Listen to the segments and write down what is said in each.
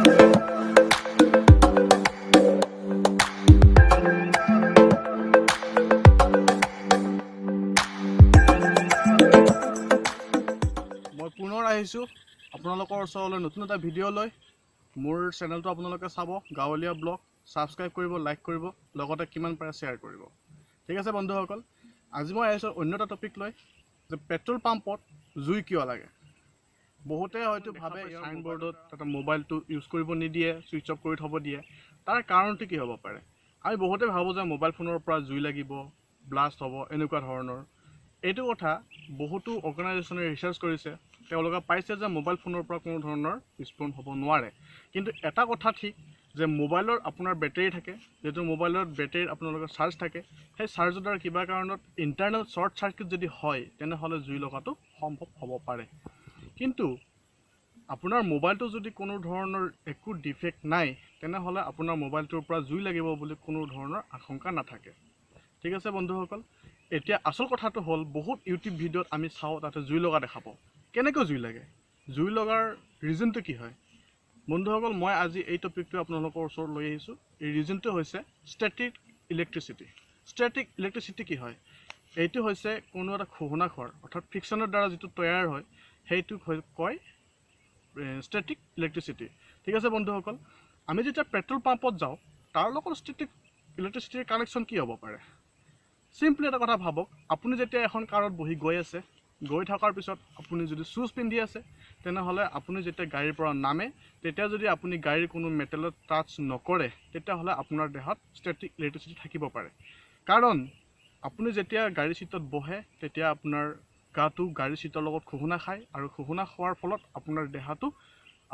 মই পুনৰ আহিছোঁ আপোনালোকৰ ওচৰলৈ নতুন এটা ভিডিঅ' লৈ। মোৰ চেনেলটো আপোনালোকে চাব, গাঁৱলীয়া ব্লগ, ছাবস্ক্ৰাইব কৰিব, লাইক কৰিব, লগতে কিমান পাৰে শ্বেয়াৰ কৰিব। ঠিক আছে বন্ধুসকল, আজি মই আহিছোঁ অন্য এটা টপিক লৈ, যে পেট্ৰল পাম্পত জুই কিয় লাগে। বহুতে হয়তো ভাবে চাইনবোৰ্ডত এটা মোবাইলটো ইউজ কৰিব নিদিয়ে, ছুইচ অফ কৰি থ'ব দিয়ে। তাৰ কাৰণটো কি হ'ব পাৰে? আমি বহুতে ভাবোঁ যে মোবাইল ফোনৰ পৰা জুই লাগিব, ব্লাষ্ট হ'ব, এনেকুৱা ধৰণৰ। এইটো কথা বহুতো অৰ্গেনাইজেশ্যনে ৰিচাৰ্চ কৰিছে। তেওঁলোকে পাইছে যে মোবাইল ফোনৰ পৰা কোনো ধৰণৰ বিস্ফোৰণ হ'ব নোৱাৰে। কিন্তু এটা কথা ঠিক যে মোবাইলৰ আপোনাৰ বেটেৰী থাকে, যিহেতু মোবাইলত বেটেৰীত আপোনালোকৰ চাৰ্জ থাকে, সেই চাৰ্জৰ দ্বাৰা কিবা কাৰণত ইণ্টাৰনেল শ্বৰ্ট চাৰ্কিট যদি হয়, তেনেহ'লে জুই লগাটো সম্ভৱ হ'ব পাৰে। কিন্তু আপোনাৰ মোবাইলটো যদি কোনো ধৰণৰ একো ডিফেক্ট নাই, তেনেহ'লে আপোনাৰ মোবাইলটোৰ পৰা জুই লাগিব বুলি কোনো ধৰণৰ আশংকা নাথাকে। ঠিক আছে বন্ধুসকল, এতিয়া আচল কথাটো হ'ল, বহুত ইউটিউব ভিডিঅ'ত আমি চাওঁ, তাতে জুই লগা দেখা পাওঁ। কেনেকৈ জুই লাগে? জুই লগাৰ ৰিজনটো কি হয়? বন্ধুসকল, মই আজি এই টপিকটো আপোনালোকৰ ওচৰত লৈ আহিছোঁ। এই ৰিজনটো হৈছে ষ্টেটিক ইলেক্ট্ৰিচিটি। ষ্টেটিক ইলেক্ট্ৰিচিটি কি হয়? এইটো হৈছে কোনো এটা ঘূৰ্ণাখৰ, অৰ্থাৎ ফ্ৰিকশ্যনৰ দ্বাৰা যিটো তৈয়াৰ হয়, সেইটোক কয় ষ্টেটিক ইলেক্ট্ৰিচিটি। ঠিক আছে বন্ধুসকল, আমি যেতিয়া পেট্ৰল পাম্পত যাওঁ, তাৰ লগত ষ্টেটিক ইলেক্ট্ৰিচিটিৰ কানেকশ্যন কি হ'ব পাৰে? চিম্পলি এটা কথা ভাবক, আপুনি যেতিয়া এখন কাৰত বহি গৈ আছে, গৈ থকাৰ পিছত আপুনি যদি শ্বুজ পিন্ধি আছে, তেনেহ'লে আপুনি যেতিয়া গাড়ীৰ পৰা নামে, তেতিয়া যদি আপুনি গাড়ীৰ কোনো মেটেলত টাচ নকৰে, তেতিয়াহ'লে আপোনাৰ দেহত ষ্টেটিক ইলেক্ট্ৰিচিটি থাকিব পাৰে। কাৰণ আপুনি যেতিয়া গাড়ীৰ ছিটত বহে, তেতিয়া আপোনাৰ গাটো গাড়ীৰ ছিটৰ লগত ঘুহুনা খায়, আৰু ঘুহুনা খোৱাৰ ফলত আপোনাৰ দেহাটো,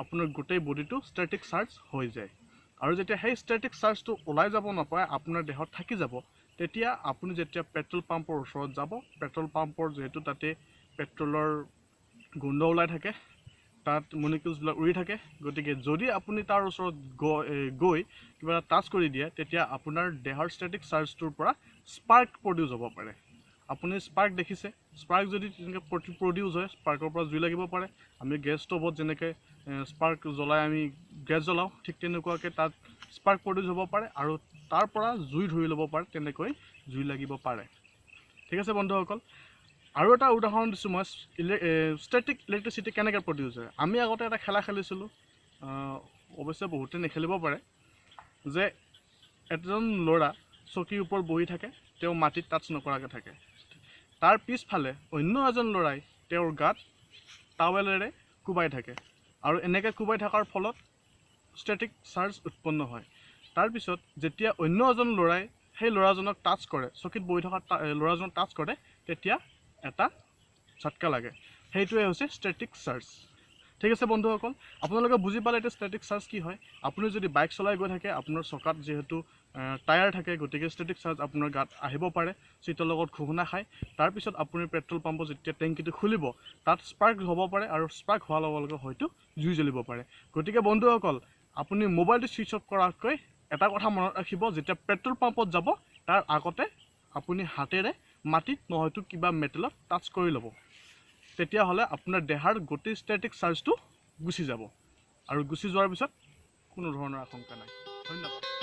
আপোনাৰ গোটেই বডিটো ষ্টেটিক চাৰ্জ হৈ যায়। আৰু যেতিয়া সেই ষ্টেটিক চাৰ্জটো ওলাই যাব নাপায়, আপোনাৰ দেহত থাকি যাব, তেতিয়া আপুনি যেতিয়া পেট্ৰল পাম্পৰ ওচৰত যাব, পেট্ৰল পাম্পৰ যিহেতু তাতে পেট্ৰলৰ গোন্ধ ওলাই থাকে, তাত মলিকিউলছবিলাক উৰি থাকে, গতিকে যদি আপুনি তাৰ ওচৰত গৈ কিবা এটা টাচ কৰি দিয়ে, তেতিয়া আপোনাৰ দেহৰ ষ্টেটিক চাৰ্জটোৰ পৰা স্পাৰ্ক প্ৰডিউচ হ'ব পাৰে। আপুনি স্পাৰ্ক দেখিছে, স্পাৰ্ক যদি তেনেকৈ প্ৰডিউচ হয়, স্পাৰ্কৰ পৰা জুই লাগিব পাৰে। আমি গেছ ষ্ট'ভত যেনেকৈ স্পাৰ্ক জ্বলাই আমি গেছ জ্বলাওঁ, ঠিক তেনেকুৱাকৈ তাত স্পাৰ্ক প্ৰডিউচ হ'ব পাৰে, আৰু তাৰ পৰা জুই ধৰি ল'ব পাৰে, তেনেকৈ জুই লাগিব পাৰে। ঠিক আছে বন্ধুসকল, আৰু এটা উদাহৰণ দিছোঁ মই, ষ্টেটিক ইলেক্ট্ৰিচিটি কেনেকৈ প্ৰডিউচ হয়। আমি আগতে এটা খেলা খেলিছিলোঁ, অৱশ্যে বহুতে নেখেলিব পাৰে, যে এজন ল'ৰা চকীৰ ওপৰত বহি থাকে, তেওঁ মাটিত টাচ নকৰাকৈ থাকে। তাৰ পিছফালে অন্য এজন ল'ৰাই তেওঁৰ গাত টাৱেলেৰে কোবাই থাকে, আৰু এনেকৈ কোবাই থকাৰ ফলত ষ্টেটিক চাৰ্জ উৎপন্ন হয়। তাৰপিছত যেতিয়া অন্য এজন ল'ৰাই সেই ল'ৰাজনক টাচ কৰে, চকীত বহি থকা ল'ৰাজনক টাচ কৰে, তেতিয়া এটা ঝটকা লাগে। সেইটোৱে হৈছে ষ্টেটিক চাৰ্জ। ঠিক আছে বন্ধুসকল, আপোনালোকে বুজি পালে এতিয়া ষ্টেটিক চাৰ্জ কি হয়। আপুনি যদি বাইক চলাই গৈ থাকে, আপোনাৰ চকাত যিহেতু টায়াৰ থাকে, গতিকে ষ্টেটিক চাৰ্জ আপোনাৰ গাত আহিব পাৰে, চিটৰ লগত ঘুহুনা খায়। তাৰপিছত আপুনি পেট্ৰল পাম্পত যেতিয়া টেংকিটো খুলিব, তাত স্পাৰ্ক হ'ব পাৰে, আৰু স্পাৰ্ক হোৱাৰ লগে লগে হয়তো জুই জ্বলিব পাৰে। গতিকে বন্ধুসকল, আপুনি মোবাইলটো ছুইচ অফ কৰাতকৈ এটা কথা মনত ৰাখিব, যেতিয়া পেট্ৰল পাম্পত যাব, তাৰ আগতে আপুনি হাতেৰে মাটিত নহয়তো কিবা মেটেলত টাচ কৰি ল'ব। তেতিয়াহ'লে আপোনাৰ দেহাৰ গোটেই ষ্টেটিক চাৰ্জটো গুচি যাব, আৰু গুচি যোৱাৰ পিছত কোনো ধৰণৰ আশংকা নাই। ধন্যবাদ।